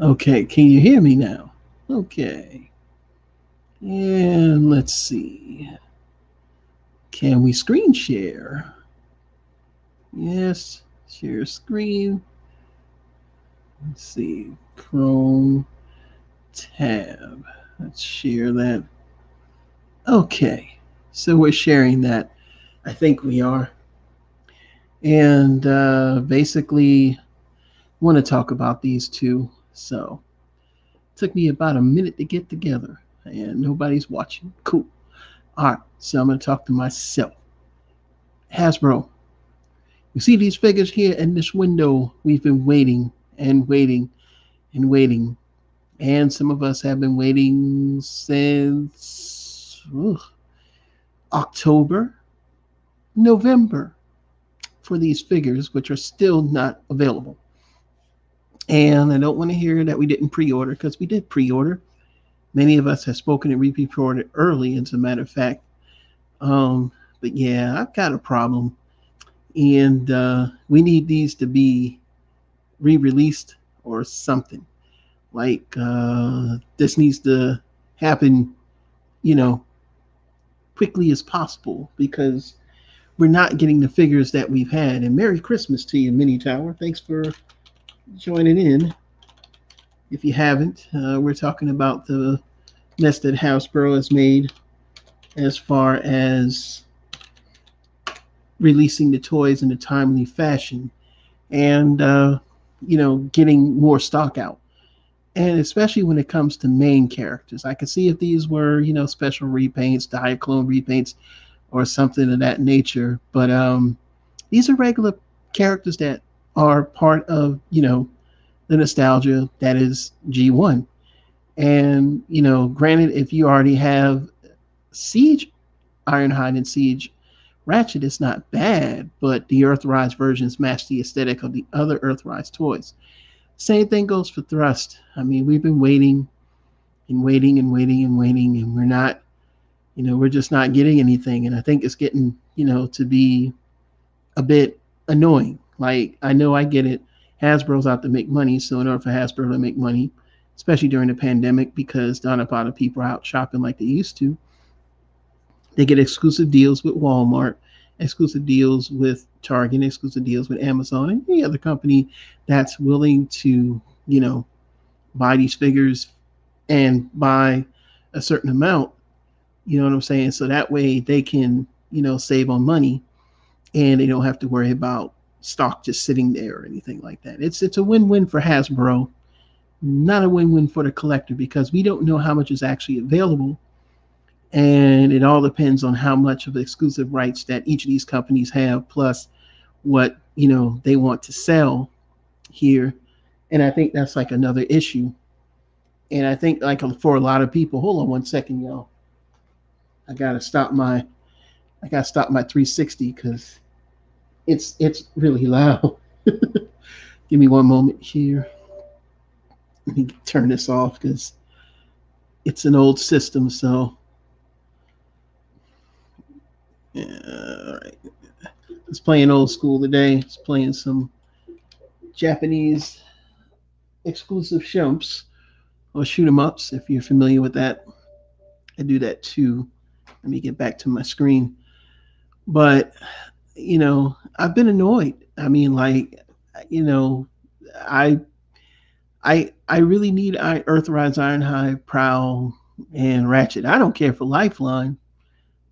Okay, can you hear me now? Okay. And let's see. Can we screen share? Yes. Share screen. Let's see. Chrome tab. Let's share that. Okay. So we're sharing that. I think we are. And basically, want to talk about these two. So it took me about a minute to get together, and nobody's watching. Cool. All right. So I'm going to talk to myself. Hasbro, you see these figures here in this window? We've been waiting and waiting and waiting. And some of us have been waiting since October, November for these figures, which are still not available. And I don't want to hear that we didn't pre order because we did pre order. Many of us have spoken and repeat pre ordered early, as a matter of fact. Um, but yeah, I've got a problem. And we need these to be re-released or something. Like this needs to happen, you know, quickly as possible because we're not getting the figures that we've had. And Merry Christmas to you, Mini Tower. Thanks for joining in. If you haven't, we're talking about the mess that Hasbro has made as far as releasing the toys in a timely fashion and getting more stock out, and especially when it comes to main characters. I could see if these were, special repaints, diaclone repaints, or something of that nature. But these are regular characters that are part of, the nostalgia that is G1. And, granted, if you already have Siege Ironhide and Siege Ratchet, it's not bad, but the Earthrise versions match the aesthetic of the other Earthrise toys. Same thing goes for Thrust. I mean, we've been waiting and waiting and waiting and waiting, and we're not, we're just not getting anything. And I think it's getting, to be a bit annoying. Like, I know I get it. Hasbro's out to make money. So, in order for Hasbro to make money, especially during the pandemic, because not a lot of people are out shopping like they used to, they get exclusive deals with Walmart, exclusive deals with Target, exclusive deals with Amazon, and any other company that's willing to, you know, buy these figures and buy a certain amount. You know what I'm saying? So that way they can, save on money and they don't have to worry about stock just sitting there or anything like that. It's a win-win for Hasbro, not a win-win for the collector because we don't know how much is actually available, and it all depends on how much of the exclusive rights that each of these companies have, plus what they want to sell here. And I think that's like another issue. And I think like for a lot of people, hold on one second, y'all. I gotta stop my I gotta stop my 360 because it's really loud. Give me one moment here. Let me turn this off because it's an old system. So, yeah, all right. It's playing old school today. It's playing some Japanese exclusive shumps or shoot 'em ups if you're familiar with that. I do that too. Let me get back to my screen. But I've been annoyed. I mean, like, you know, I I really need Earthrise, Ironhide, Prowl, and Ratchet. I don't care for Lifeline.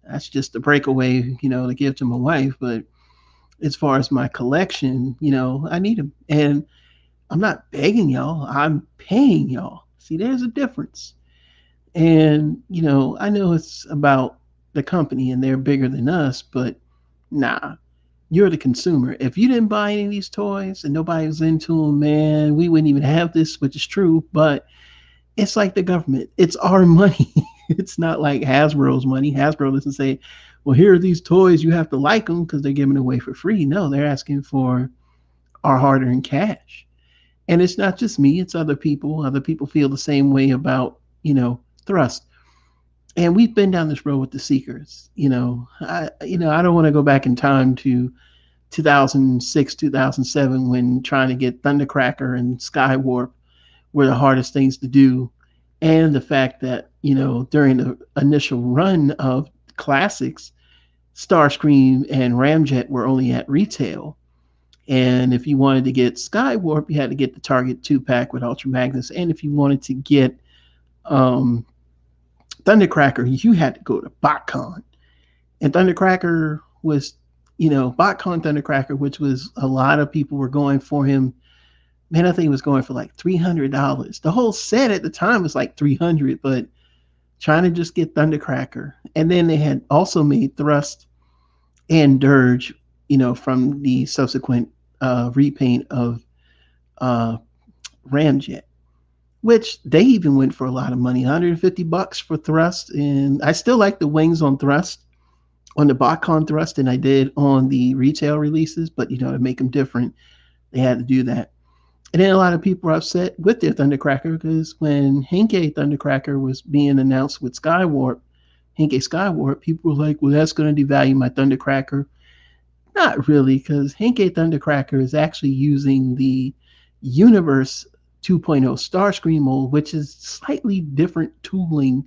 That's just a breakaway, to give to my wife. But as far as my collection, I need them. And I'm not begging y'all. I'm paying y'all. See, there's a difference. And, I know it's about the company and they're bigger than us, but nah, you're the consumer. If you didn't buy any of these toys and nobody was into them, man, we wouldn't even have this, which is true. But it's like the government. It's our money. It's not like Hasbro's money. Hasbro doesn't say, well, here are these toys. You have to like them because they're giving away for free. No, they're asking for our hard earned cash. And it's not just me, it's other people. Other people feel the same way about, Thrust. And we've been down this road with the Seekers. I don't want to go back in time to 2006, 2007 when trying to get Thundercracker and Skywarp were the hardest things to do. And the fact that, during the initial run of classics, Starscream and Ramjet were only at retail. And if you wanted to get Skywarp, you had to get the Target 2-pack with Ultra Magnus. And if you wanted to get um, Thundercracker, you had to go to BotCon. And Thundercracker was, BotCon Thundercracker, which was a lot of people were going for him. Man, I think it was going for like $300. The whole set at the time was like 300, but trying to just get Thundercracker. And then they had also made Thrust and Dirge, from the subsequent repaint of uh, Ramjet, which they even went for a lot of money, $150 for Thrust. And I still like the wings on Thrust, on the BotCon Thrust, than I did on the retail releases. But to make them different, they had to do that. And then a lot of people were upset with their Thundercracker because when Henkei Thundercracker was being announced with Skywarp, Henkei Skywarp, people were like, well, that's going to devalue my Thundercracker. Not really, because Henkei Thundercracker is actually using the Universe 2.0 Starscream mold, which is slightly different tooling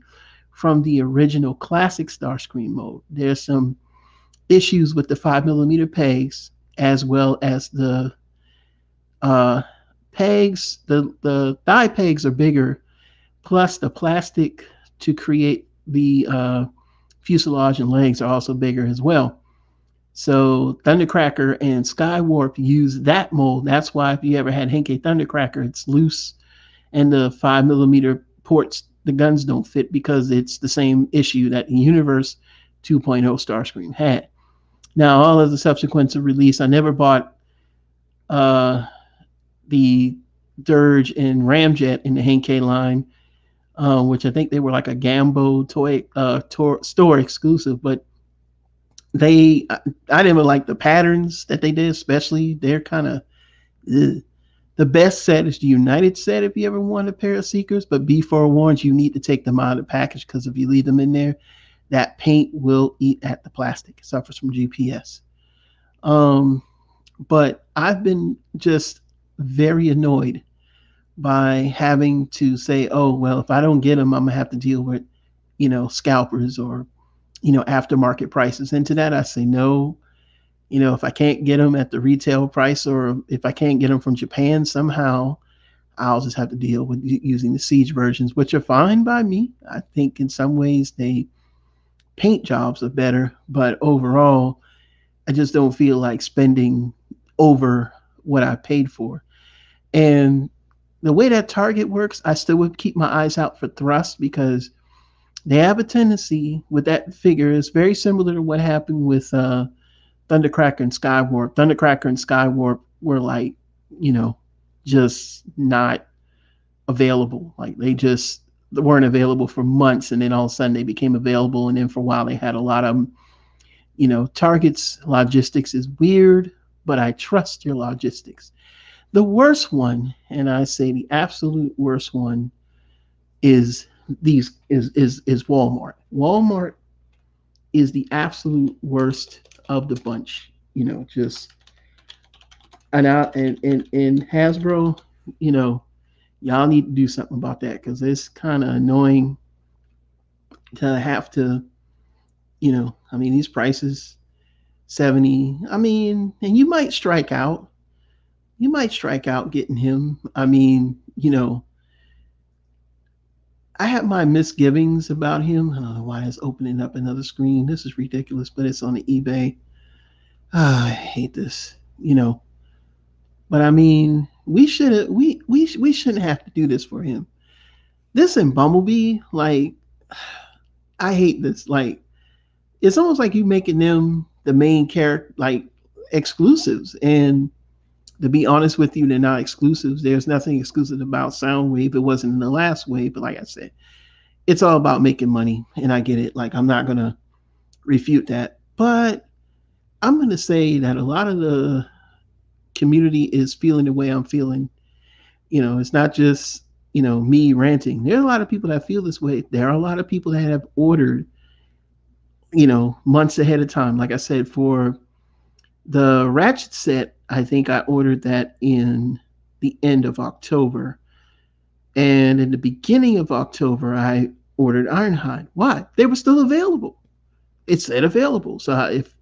from the original classic Starscream mold. There's some issues with the 5mm pegs, as well as the pegs. The thigh pegs are bigger, plus the plastic to create the fuselage and legs are also bigger as well. So Thundercracker and Skywarp use that mold. That's why if you ever had Henkei Thundercracker, it's loose, and the 5mm ports, the guns don't fit because it's the same issue that the Universe 2.0 Starscream had. Now, all of the subsequent release, I never bought the Dirge and Ramjet in the Henkei line, which I think they were like a Gambo toy store exclusive, but I didn't like the patterns that they did, especially they're kind of the best set is the United set if you ever want a pair of Seekers, but be forewarned, you need to take them out of the package because if you leave them in there, that paint will eat at the plastic. It suffers from GPS. But I've been just very annoyed by having to say, oh, well, if I don't get them, I'm going to have to deal with, scalpers or, aftermarket prices. And to that, I say, no, if I can't get them at the retail price or if I can't get them from Japan somehow, I'll just have to deal with using the Siege versions, which are fine by me. I think in some ways they paint jobs are better, but overall, I just don't feel like spending over what I paid for. And the way that Target works, I still would keep my eyes out for Thrust because they have a tendency with that figure. It's very similar to what happened with Thundercracker and Skywarp. Thundercracker and Skywarp were like, just not available. Like they just weren't available for months, and then all of a sudden they became available, and then for a while they had a lot of them. Target's logistics is weird, but I trust your logistics. The worst one, and I say the absolute worst one, is Walmart. Walmart is the absolute worst of the bunch. Just and Hasbro, y'all need to do something about that because it's kind of annoying to have to, these prices, 70. And you might strike out. You might strike out getting him. I have my misgivings about him. I don't know why it's opening up another screen. This is ridiculous, but it's on the eBay. I hate this, But we shouldn't have to do this for him. This and Bumblebee, like, I hate this. Like, it's almost like you making them the main character, like exclusives. And to be honest with you, they're not exclusives. There's nothing exclusive about Soundwave. It wasn't in the last wave, but like I said, it's all about making money, and I get it. Like, I'm not gonna refute that, but I'm gonna say that a lot of the community is feeling the way I'm feeling. It's not just me ranting. There are a lot of people that feel this way. There are a lot of people that have ordered months ahead of time. Like I said, for the Ratchet set, I think I ordered that in the end of October. And in the beginning of October, I ordered Ironhide. Why? They were still available. It said available. So if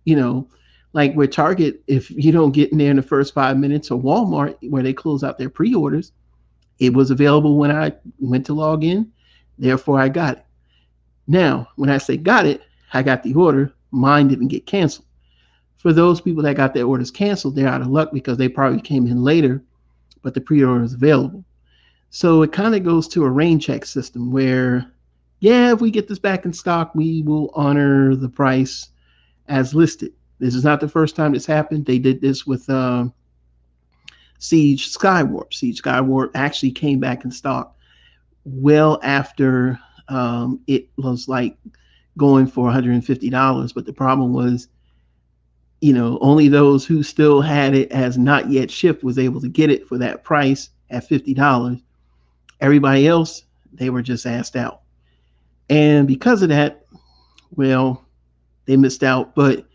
like with Target, if you don't get in there in the first 5 minutes, or Walmart where they close out their pre-orders, it was available when I went to log in. Therefore, I got it. Now, when I say got it, I got the order. Mine didn't get canceled. For those people that got their orders canceled, they're out of luck because they probably came in later, but the pre-order is available. So it kind of goes to a rain check system where, yeah, if we get this back in stock, we will honor the price as listed. This is not the first time this happened. They did this with Siege Skywarp. Siege Skywarp actually came back in stock well after it was like going for $150. But the problem was, only those who still had it as not yet shipped was able to get it for that price at $50. Everybody else, they were just asked out. And because of that, well, they missed out. But,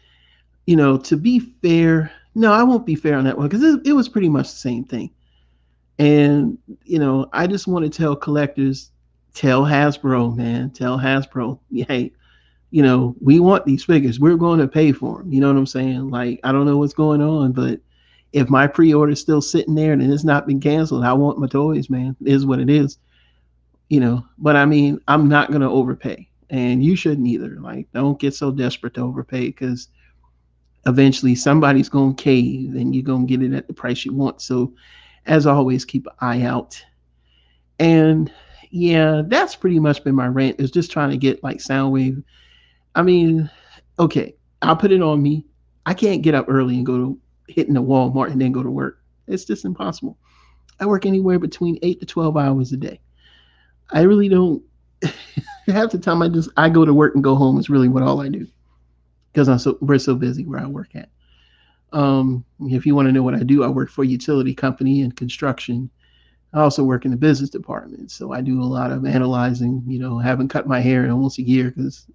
to be fair, no, I won't be fair on that one because it was pretty much the same thing. And, I just want to tell collectors, tell Hasbro, man, tell Hasbro, hey, we want these figures. We're going to pay for them. You know what I'm saying? Like, I don't know what's going on, but if my pre-order is still sitting there and it's not been canceled, I want my toys, man. It is what it is. But I mean, I'm not going to overpay. And you shouldn't either. Like, don't get so desperate to overpay because eventually somebody's going to cave and you're going to get it at the price you want. So, as always, keep an eye out. And yeah, that's pretty much been my rant, is just trying to get like Soundwave. I mean, okay, I'll put it on me. I can't get up early and go to hitting the Walmart and then go to work. It's just impossible. I work anywhere between 8 to 12 hours a day. I really don't. Half the time I go to work and go home is really what all I do because we're so busy where I work at. If you want to know what I do, I work for a utility company in construction. I also work in the business department, so I do a lot of analyzing. Haven't cut my hair in almost a year because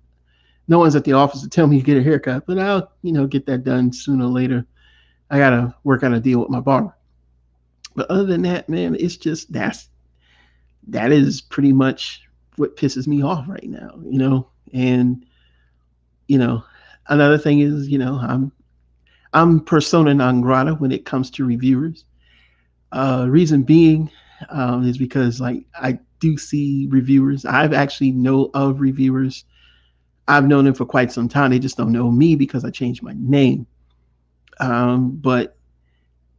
no one's at the office to tell me to get a haircut, but I'll get that done sooner or later. I gotta work out a deal with my barber. But other than that, man, it's just that is pretty much what pisses me off right now, And another thing is, I'm persona non grata when it comes to reviewers. Reason being is because like I do see reviewers. I've actually know of reviewers. I've known them for quite some time. They just don't know me because I changed my name. But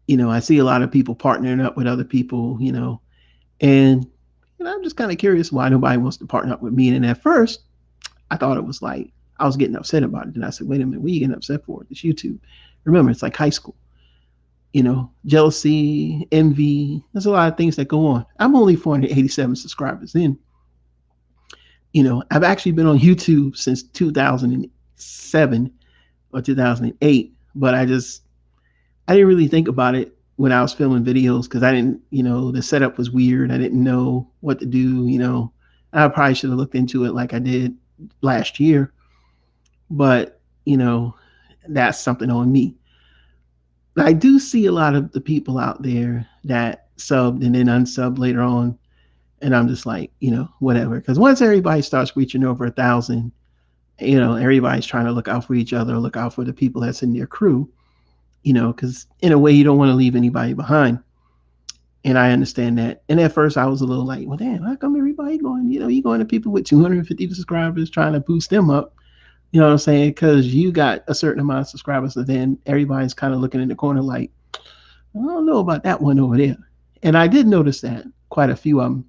I see a lot of people partnering up with other people, and I'm just kind of curious why nobody wants to partner up with me. And at first, I thought it was like I was getting upset about it. And I said, wait a minute, what are you getting upset for? It's YouTube. Remember, it's like high school. Jealousy, envy. There's a lot of things that go on. I'm only 487 subscribers in. I've actually been on YouTube since 2007 or 2008, but I didn't really think about it when I was filming videos because I didn't, the setup was weird. I didn't know what to do, I probably should have looked into it like I did last year, but, that's something on me. But I do see a lot of the people out there that subbed and then unsubbed later on. And I'm just like, whatever. Because once everybody starts reaching over 1,000, everybody's trying to look out for each other, look out for the people that's in their crew, because in a way you don't want to leave anybody behind. And I understand that. And at first I was a little like, well, damn, how come everybody going, you going to people with 250 subscribers trying to boost them up? You know what I'm saying? Because you got a certain amount of subscribers, and then everybody's kind of looking in the corner like, I don't know about that one over there. And I did notice that quite a few of them.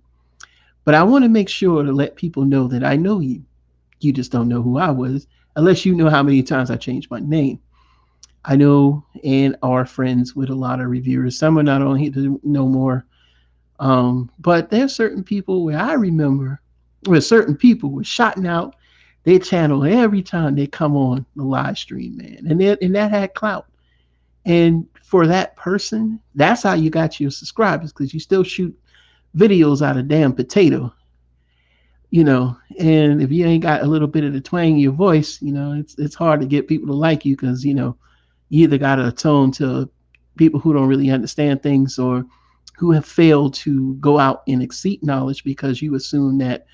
But I want to make sure to let people know that I know you. You just don't know who I was, unless you know how many times I changed my name. I know and are friends with a lot of reviewers. Some are not on here to know more. But there's certain people where I remember where certain people were shouting out their channel every time they come on the live stream, man. And that had clout. And for that person, that's how you got your subscribers, because you still shoot videos out of damn potato. And if you ain't got a little bit of the twang in your voice, it's hard to get people to like you, because you either got to atone to people who don't really understand things, or who have failed to go out and seek knowledge because you assume that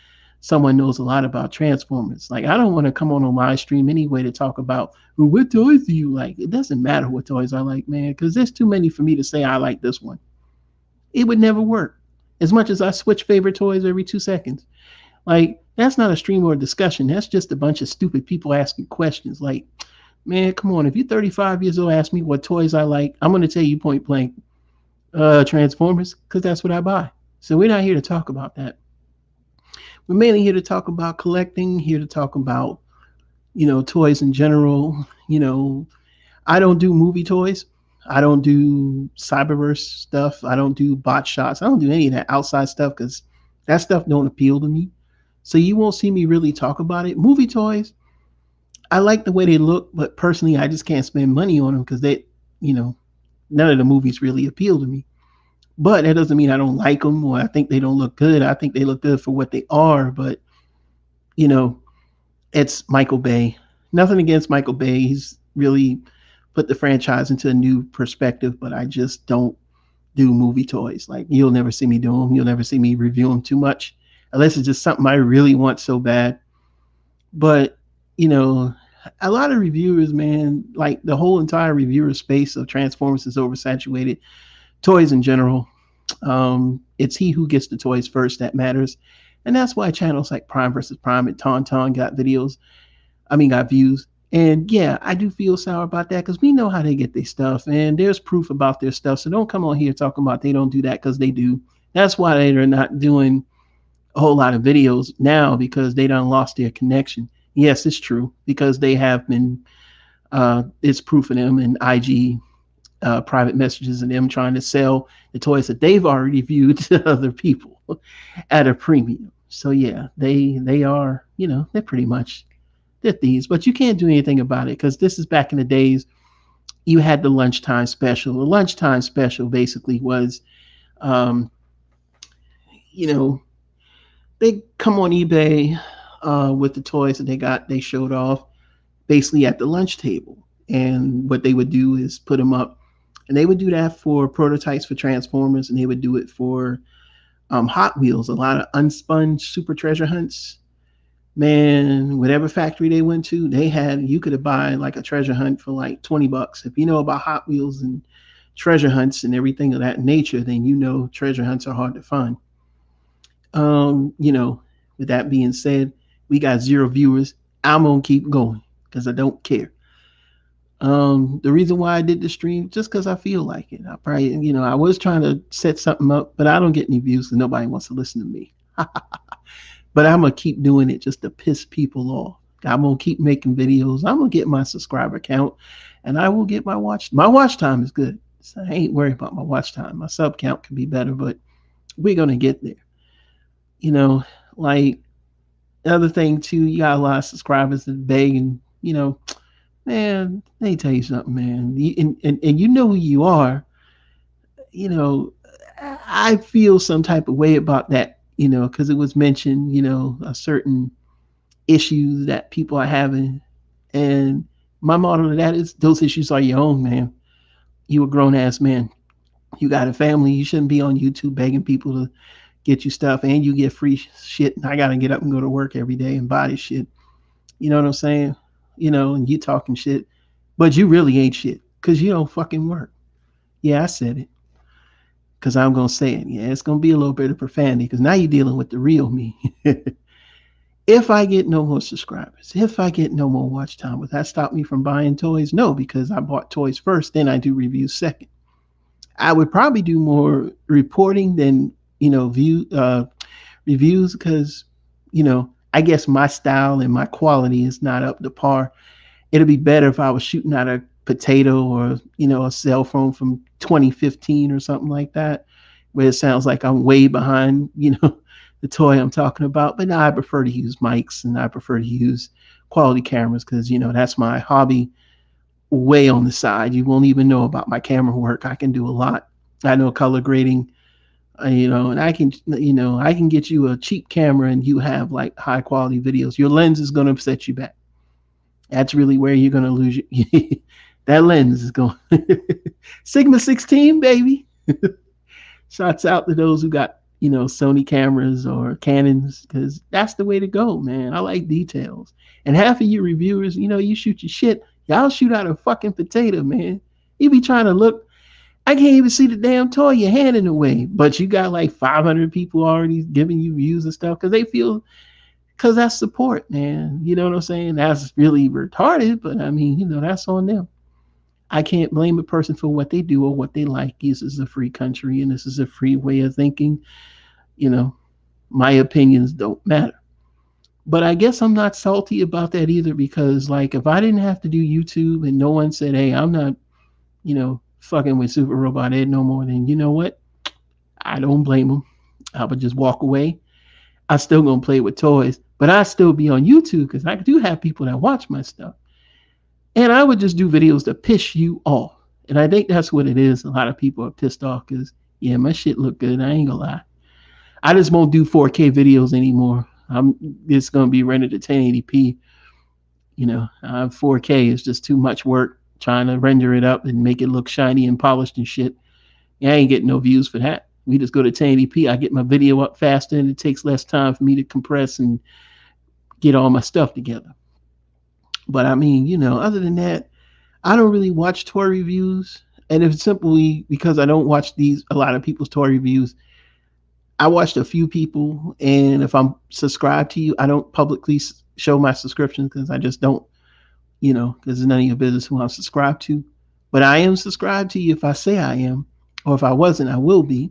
someone knows a lot about Transformers. Like, I don't want to come on a live stream anyway to talk about, well, what toys do you like? It doesn't matter what toys I like, man, because there's too many for me to say I like this one. It would never work. As much as I switch favorite toys every 2 seconds. Like, that's not a stream or a discussion. That's just a bunch of stupid people asking questions. Like, man, come on. If you're 35 years old, ask me what toys I like. I'm going to tell you point blank, Transformers, because that's what I buy. So we're not here to talk about that. We're mainly here to talk about collecting, here to talk about, toys in general. I don't do movie toys. I don't do cyberverse stuff. I don't do bot shots. I don't do any of that outside stuff because that stuff don't appeal to me. So you won't see me really talk about it. Movie toys, I like the way they look, but personally, I just can't spend money on them because you know, none of the movies really appeal to me. But that doesn't mean I don't like them or I think they don't look good. I think they look good for what they are. But you know, it's Michael Bay. Nothing against Michael Bay. He's really put the franchise into a new perspective. But I just don't do movie toys. Like, you'll never see me do them. You'll never see me review them too much, unless it's just something I really want so bad. But you know, a lot of reviewers, man, like the whole entire reviewer space of Transformers is oversaturated. Toys in general, it's he who gets the toys first that matters, and that's why channels like Prime versus Prime and Tauntaun got videos. I mean, got views. And yeah, I do feel sour about that because we know how they get their stuff, and there's proof about their stuff. So don't come on here talking about they don't do that because they do. That's why they're not doing a whole lot of videos now because they done lost their connection. Yes, it's true because they have been. It's proof of them in IG private messages and them trying to sell the toys that they've already viewed to other people at a premium. So yeah, they are, they're pretty much, they're thieves, but you can't do anything about it because this is back in the days you had the lunchtime special. The lunchtime special basically was, um, you know, they come on eBay with the toys that they showed off basically at the lunch table. And what they would do is put them up. And they would do that for prototypes for Transformers, and they would do it for Hot Wheels, a lot of unspun super treasure hunts. Man, whatever factory they went to, you could have buy like a treasure hunt for like $20. If you know about Hot Wheels and treasure hunts and everything of that nature, then you know treasure hunts are hard to find. With that being said, we got 0 viewers. I'm gonna keep going because I don't care. The reason why I did the stream just because I feel like it. I probably, I was trying to set something up, but I don't get any views because nobody wants to listen to me. But I'm gonna keep doing it just to piss people off. I'm gonna keep making videos. I'm gonna get my subscriber count, and I will get my watch. My watch time is good, so I ain't worried about my watch time. My sub count can be better, but we're gonna get there. Like the other thing too, you got a lot of subscribers that beg and man, let me tell you something, man. And you know who you are. I feel some type of way about that, because it was mentioned, a certain issues that people are having. And my motto to that is those issues are your own, man. You a grown ass man. You got a family. You shouldn't be on YouTube begging people to get you stuff and you get free shit. And I got to get up and go to work every day and buy this shit. You know what I'm saying? And you talking shit, but you really ain't shit because you don't fucking work. Yeah, I said it because I'm going to say it. Yeah, it's going to be a little bit of profanity because now you're dealing with the real me. If I get no more subscribers, if I get no more watch time, would that stop me from buying toys? No, because I bought toys first, then I do reviews second. I would probably do more reporting than, reviews because, I guess my style and my quality is not up to par. It'd be better if I was shooting out a potato or, a cell phone from 2015 or something like that, where it sounds like I'm way behind, the toy I'm talking about. But no, I prefer to use mics and I prefer to use quality cameras because, that's my hobby way on the side. You won't even know about my camera work. I can do a lot. I know color grading. And I can get you a cheap camera and you have like high quality videos. Your lens is going to set you back. That's really where you're going to lose that lens is going Sigma 16, baby. Shouts out to those who got, Sony cameras or Canons, because that's the way to go, man. I like details. And half of you reviewers, you shoot your shit. Y'all shoot out a fucking potato, man. You be trying to look. I can't even see the damn toy you're handing away, but you got like 500 people already giving you views and stuff because they feel, because that's support, man. You know what I'm saying? That's really retarded, but I mean, that's on them. I can't blame a person for what they do or what they like. This is a free country and this is a free way of thinking. You know, my opinions don't matter. But I guess I'm not salty about that either because, like, if I didn't have to do YouTube and no one said, hey, I'm not, fucking with Super Robot Ed no more, then you know what? I don't blame them. I would just walk away. I still gonna play with toys, but I still be on YouTube because I do have people that watch my stuff. And I would just do videos to piss you off. And I think that's what it is. A lot of people are pissed off because, yeah, my shit look good. I ain't gonna lie. I just won't do 4K videos anymore. It's gonna be rendered to 1080p. 4K is just too much work trying to render it up and make it look shiny and polished and shit. I ain't getting no views for that. We just go to 1080p. I get my video up faster and it takes less time for me to compress and get all my stuff together. But I mean, other than that, I don't really watch toy reviews. And it's simply because I don't watch a lot of people's toy reviews. I watched a few people, and if I'm subscribed to you, I don't publicly show my subscription because I just don't, because it's none of your business who I'm subscribed to. But I am subscribed to you if I say I am, or if I wasn't, I will be,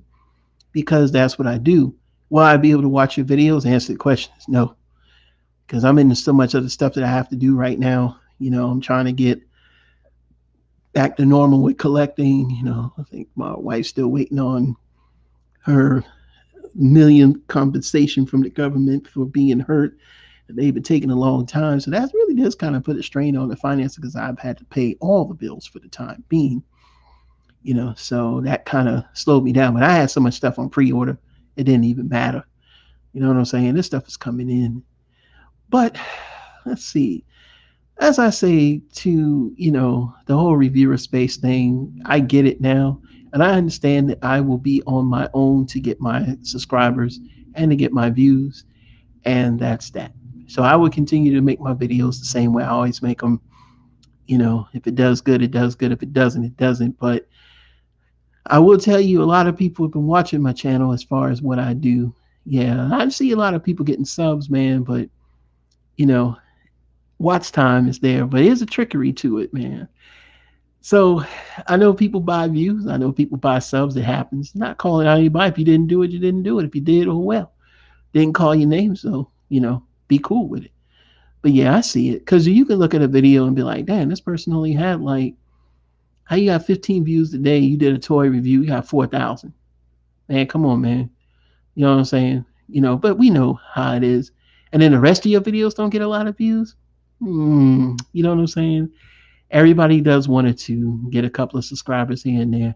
because that's what I do. Will I be able to watch your videos, answer the questions? No, because I'm into so much other stuff that I have to do right now. I'm trying to get back to normal with collecting. I think my wife's still waiting on her million compensation from the government for being hurt. They've been taking a long time. So that's really just kind of put a strain on the finances because I've had to pay all the bills for the time being. So that kind of slowed me down. But I had so much stuff on pre-order, it didn't even matter. You know what I'm saying? This stuff is coming in. But let's see. As I say to, the whole reviewer space thing, I get it now. And I understand that I will be on my own to get my subscribers and to get my views. And that's that. So I will continue to make my videos the same way I always make them. If it does good, it does good. If it doesn't, it doesn't. But I will tell you, a lot of people have been watching my channel as far as what I do. Yeah, I see a lot of people getting subs, man. But, watch time is there. But there's a trickery to it, man. So I know people buy views. I know people buy subs. It happens. Not calling out anybody. If you didn't do it, you didn't do it. If you did, oh well. Didn't call your name, so, be cool with it. But yeah, I see it. Because you can look at a video and be like, damn, this person only had like, how you got 15 views today? You did a toy review, you got 4,000. Man, come on, man. You know what I'm saying? But we know how it is. And then the rest of your videos don't get a lot of views. You know what I'm saying? Everybody does one or two, get a couple of subscribers here and there.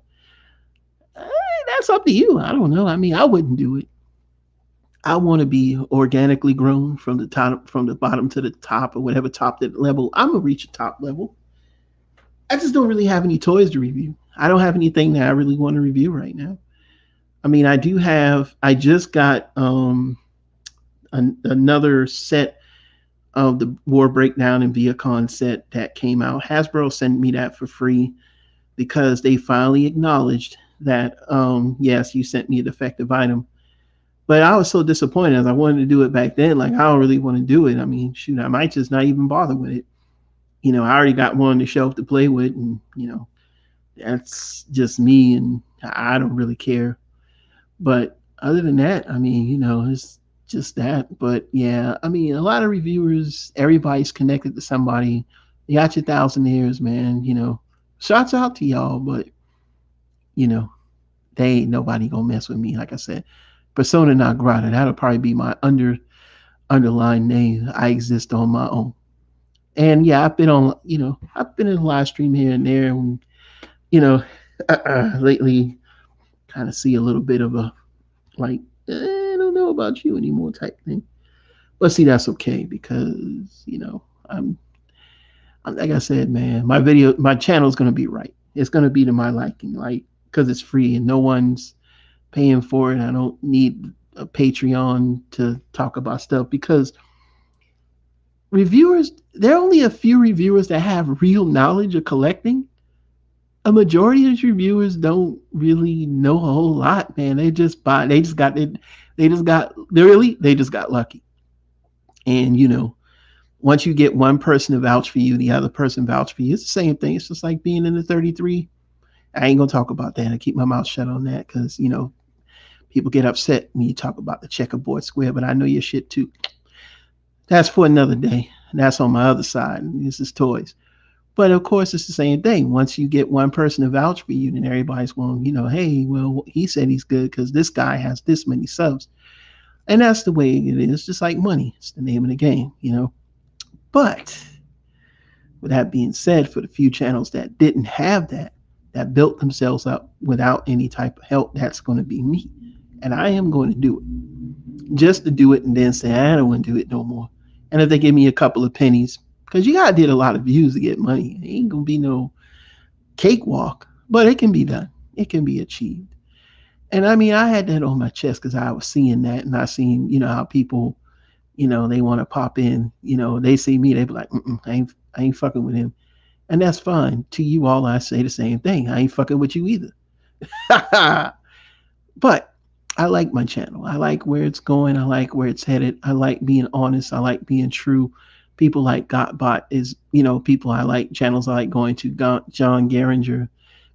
That's up to you. I don't know. I mean, I wouldn't do it. I want to be organically grown from the top, from the bottom to the top, or whatever top that level. I'm gonna reach a top level. I just don't really have any toys to review. I don't have anything that I really want to review right now. I mean, I do have. I just got another set of the War Breakdown and Viacon set that came out. Hasbro sent me that for free because they finally acknowledged that yes, you sent me a defective item. But I was so disappointed as I wanted to do it back then. Like, I don't really want to do it. I mean, shoot, I might just not even bother with it. I already got one on the shelf to play with, and that's just me, and I don't really care. But other than that, I mean, it's just that. But yeah, I mean, a lot of reviewers, everybody's connected to somebody. You got your thousandaires, man. Shouts out to y'all, but they ain't nobody gonna mess with me. Like I said, persona non grata. That'll probably be my underlying name. I exist on my own. And yeah, I've been on, I've been in a live stream here and there, and lately, kind of see a little bit of a like, I don't know about you anymore type thing. But see, that's okay because I'm like I said, man, my channel is gonna be right. It's gonna be to my liking, like, because it's free and no one's paying for it. I don't need a Patreon to talk about stuff because reviewers, there are only a few reviewers that have real knowledge of collecting. A majority of these reviewers don't really know a whole lot, man. They just buy. They just got it. They just got. They just got lucky. And once you get one person to vouch for you, the other person vouch for you. It's the same thing. It's just like being in the 33. I ain't gonna talk about that. I keep my mouth shut on that because people get upset when you talk about the checkerboard square. But I know your shit too. That's for another day. That's on my other side. This is toys. But of course, it's the same thing. Once you get one person to vouch for you, then everybody's going, hey, well, he said he's good because this guy has this many subs. And that's the way it is, just like money. It's the name of the game. But with that being said, for the few channels that didn't have that, that built themselves up without any type of help, that's going to be me. And I am going to do it. Just to do it and then say, I don't want to do it no more. And if they give me a couple of pennies, because you gotta get a lot of views to get money. It ain't gonna be no cakewalk, but it can be done. It can be achieved. And I mean, I had that on my chest because I was seeing that, and I seen, how people, they want to pop in. They see me, they be like, I ain't fucking with him, and that's fine. To you all, I say the same thing. I ain't fucking with you either. But I like my channel. I like where it's going. I like where it's headed. I like being honest. I like being true. People like Gotbot is, people I like, channels I like going to, John Garinger,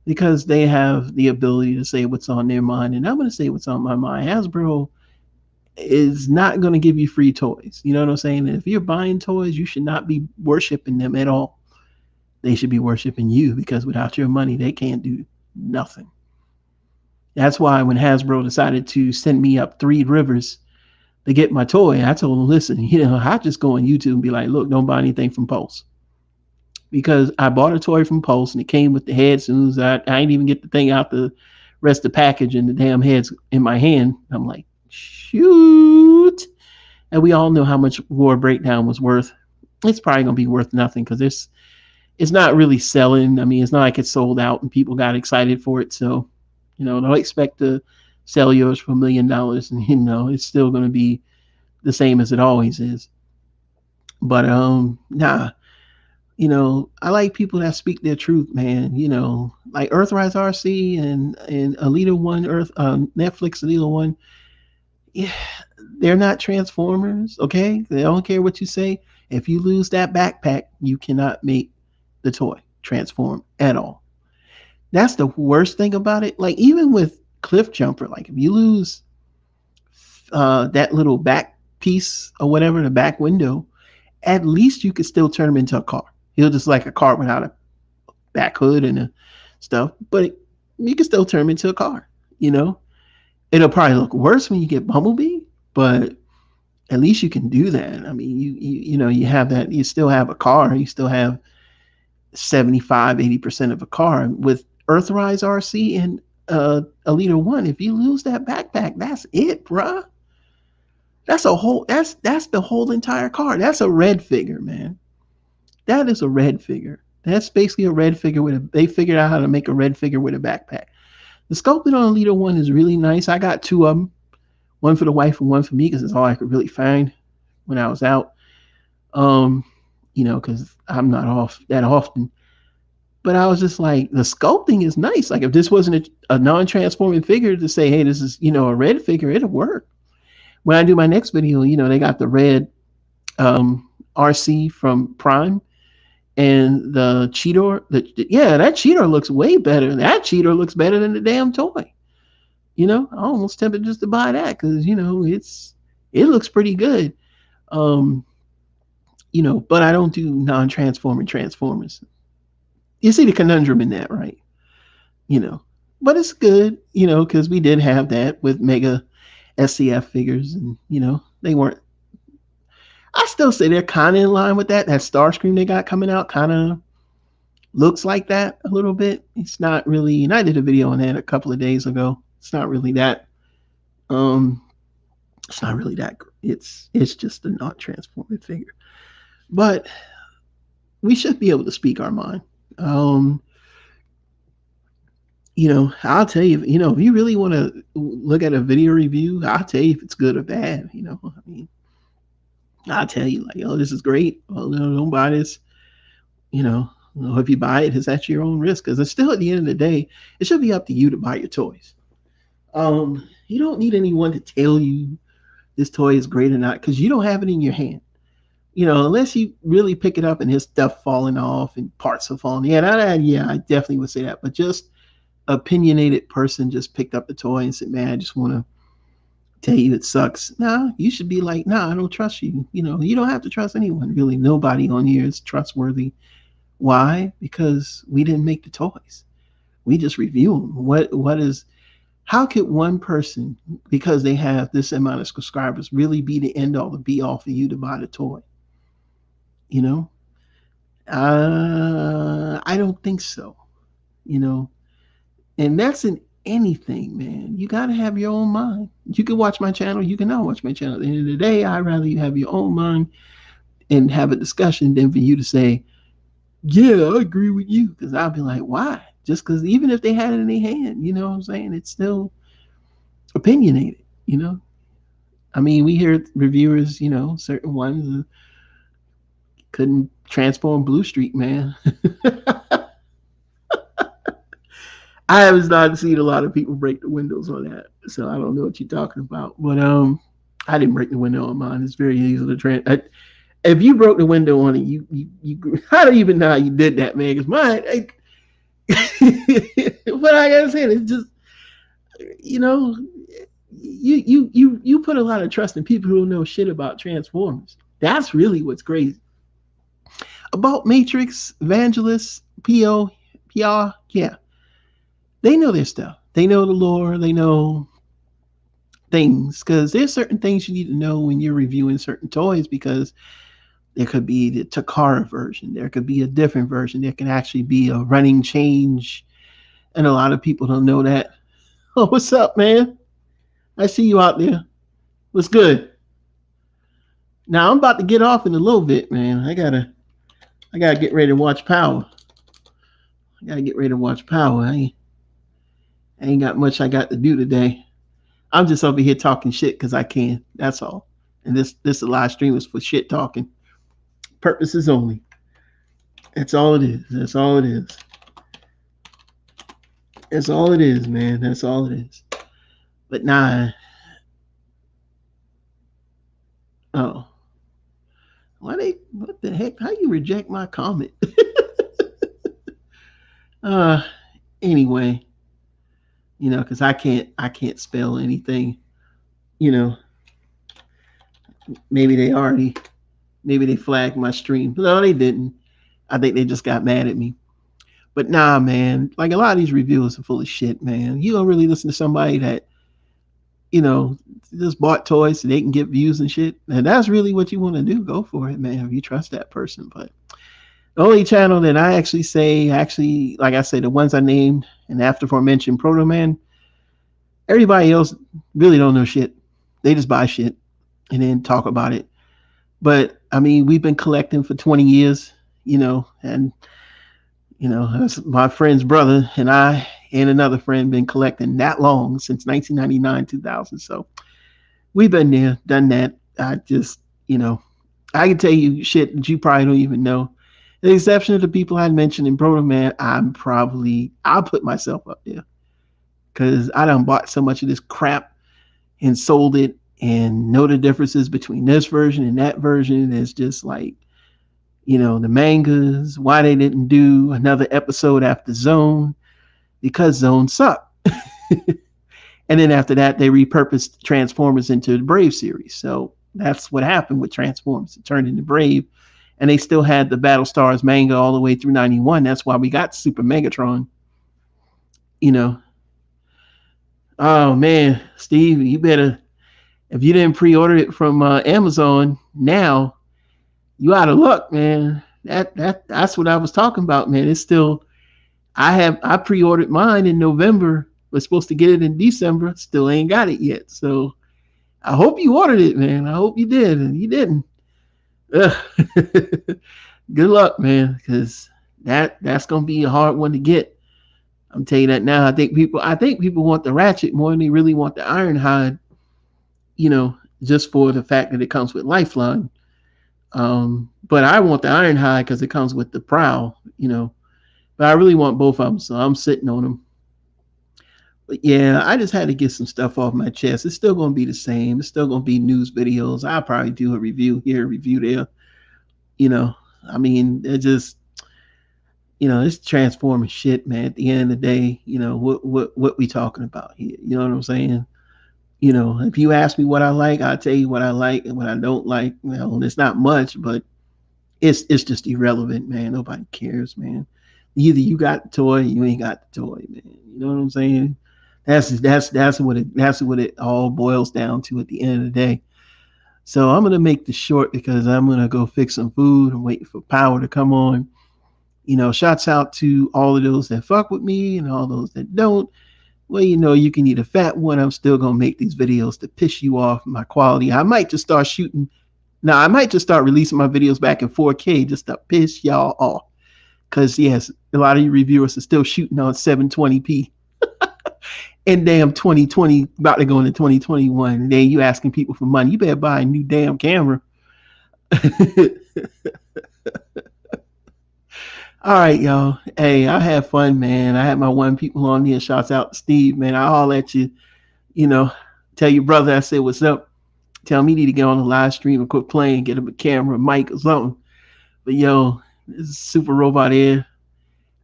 because they have the ability to say what's on their mind. And I'm going to say what's on my mind. Hasbro is not going to give you free toys. You know what I'm saying? If you're buying toys, you should not be worshiping them at all. They should be worshiping you because without your money, they can't do nothing. That's why when Hasbro decided to send me up 3 rivers to get my toy, I told them, listen, I just go on YouTube and be like, look, don't buy anything from Pulse. Because I bought a toy from Pulse and it came with the head. As soon as I didn't even get the thing out the rest of the package and the damn head's in my hand. I'm like, shoot. And we all know how much War Breakdown was worth. It's probably going to be worth nothing because it's not really selling. I mean, it's not like it's sold out and people got excited for it. So, don't expect to sell yours for $1 million. And, it's still going to be the same as it always is. But, nah, I like people that speak their truth, man. Like Earthrise RC and Alita One, Netflix Alita One. Yeah, they're not Transformers, okay? They don't care what you say. If you lose that backpack, you cannot make the toy transform at all. That's the worst thing about it. Like even with Cliff Jumper, like if you lose that little back piece or whatever, the back window, at least you could still turn him into a car. He'll just like a car without a back hood and stuff, but you can still turn him into a car. It'll probably look worse when you get Bumblebee, but at least you can do that. I mean, you have that. You still have a car. You still have 75-80% of a car with Earthrise RC and Alita One. If you lose that backpack, that's it, bruh. That's the whole entire car. That's a red figure, man. That is a red figure. That's basically a red figure they figured out how to make a red figure with a backpack. The sculpting on Alita One is really nice. I got 2 of them, one for the wife and one for me because it's all I could really find when I was out. Because I'm not off that often. But I was just like, the sculpting is nice. Like if this wasn't a non-transforming figure to say, hey, this is, a red figure, it'll work. When I do my next video, they got the red RC from Prime and the Cheetor. That Cheetor looks way better. That Cheetor looks better than the damn toy. I almost tempted just to buy that because, it looks pretty good. But I don't do non-transforming Transformers. You see the conundrum in that, right? But it's good, because we did have that with Mega SCF figures and, they weren't, I still say they're kind of in line with that. That Starscream they got coming out kind of looks like that a little bit. It's not really, and I did a video on that a couple of days ago. It's not really that, it's not really that, it's just a not transforming figure. But we should be able to speak our mind. I'll tell you, if you really want to look at a video review, I'll tell you if it's good or bad. I mean, I'll tell you, like, oh, this is great. Well, no, don't buy this. You know, if you buy it, it's at your own risk. Because it's still, at the end of the day, it should be up to you to buy your toys. You don't need anyone to tell you this toy is great or not, because you don't have it in your hand. Unless you really pick it up and his stuff falling off and parts are falling. Yeah, I definitely would say that. But just opinionated person just picked up the toy and said, "Man, I just want to tell you it sucks." Nah, you should be like, "Nah, I don't trust you." You don't have to trust anyone really. Nobody on here is trustworthy. Why? Because we didn't make the toys. We just review them. What is? How could one person, because they have this amount of subscribers, really be the end all, the be all for you to buy the toy? You know, I don't think so. You know, and that's in anything, man. You got to have your own mind. You can watch my channel. You can not watch my channel. At the end of the day, I'd rather you have your own mind and have a discussion than for you to say, "Yeah, I agree with you," because I'll be like, "Why?" Just because even if they had it in their hand, you know what I'm saying? It's still opinionated. I mean, we hear reviewers, certain ones couldn't transform Blue Streak, man. I haven't started to see a lot of people break the windows on that, so I don't know what you're talking about. But I didn't break the window on mine. It's very easy to if you broke the window on it, you I don't even know how you did that, man. Because mine, but I gotta say, it's just you know, you put a lot of trust in people who don't know shit about Transformers. That's really what's crazy about Matrix, Evangelists, PO, PR. Yeah, they know their stuff. They know the lore. They know things, because there's certain things you need to know when you're reviewing certain toys, because there could be the Takara version, there could be a different version, there can actually be a running change, and a lot of people don't know that. Oh, what's up, man? I see you out there. What's good? Now I'm about to get off in a little bit, man. I gotta get ready to watch Power. I gotta get ready to watch Power. I ain't got much I got to do today. I'm just over here talking shit because I can. That's all. And this live stream is for shit talking purposes only. That's all it is. That's all it is. That's all it is, man. That's all it is. But nah. Oh. What the heck? How you reject my comment? uh anyway, because I can't spell anything. You know, maybe they flagged my stream. No, they didn't. I think they just got mad at me. But nah, man, like a lot of these reviewers are full of shit, man. You don't really listen to somebody that, you know, just bought toys so they can get views and shit. And that's really what you want to do. Go for it, man, if you trust that person. But the only channel that I actually, like I said, the ones I named and after aforementioned Proto Man, everybody else really don't know shit. They just buy shit and then talk about it. But I mean, we've been collecting for 20 years, and that's my friend's brother and I and another friend been collecting that long, since 1999, 2000. So we've been there, done that. I just, I can tell you shit that you probably don't even know. The exception of the people I mentioned in Proto Man, I'll put myself up there, because I done bought so much of this crap and sold it and know the differences between this version and that version. It's just like, the mangas, why they didn't do another episode after Zone, because Zone sucked. And then after that, they repurposed Transformers into the Brave series. So that's what happened with Transformers. It turned into Brave. And they still had the Battlestars manga all the way through 91. That's why we got Super Megatron. Oh, man, Steve, you better, if you didn't pre-order it from Amazon now, you out of luck, man. That's what I was talking about, man. It's still, I pre-ordered mine in November. Was supposed to get it in December. Still ain't got it yet. So I hope you ordered it, man. I hope you did, and you didn't. Good luck, man, because that's gonna be a hard one to get. I'm telling you that now. I think people want the ratchet more than they really want the Ironhide, you know, just for the fact that it comes with Lifeline. But I want the Ironhide because it comes with the Prowl, you know. But I really want both of them, so I'm sitting on them. But yeah, I just had to get some stuff off my chest. It's still gonna be the same. It's still gonna be news videos. I'll probably do a review here, a review there. You know, I mean, it just, it's transforming shit, man. At the end of the day, what we talking about here? You know what I'm saying? If you ask me what I like, I'll tell you what I like, and what I don't like. Well, it's not much, but it's just irrelevant, man. Nobody cares, man. Either you got the toy, or you ain't got the toy, man. You know what I'm saying? That's what it all boils down to at the end of the day. So I'm gonna make this short because I'm gonna go fix some food and wait for power to come on. Shouts out to all of those that fuck with me and all those that don't. Well, you can eat a fat one. I'm still gonna make these videos to piss you off my quality. I might just start shooting. Now I might just start releasing my videos back in 4K just to piss y'all off. Cause yes, a lot of you reviewers are still shooting on 720p. And damn 2020 about to go into 2021. And then you asking people for money. You better buy a new damn camera. All right, y'all. Hey, I had fun, man. I had my one people on here. Shouts out to Steve, man. I'll let you, you know, tell your brother I said what's up. Tell me he need to get on the live stream and quit playing, get him a camera, a mic, or something. But yo, this is Super Robot here.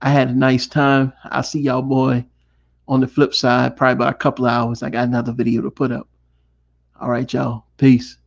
I had a nice time. I'll see y'all boy on the flip side, probably about a couple of hours. I got another video to put up. All right, y'all. Peace.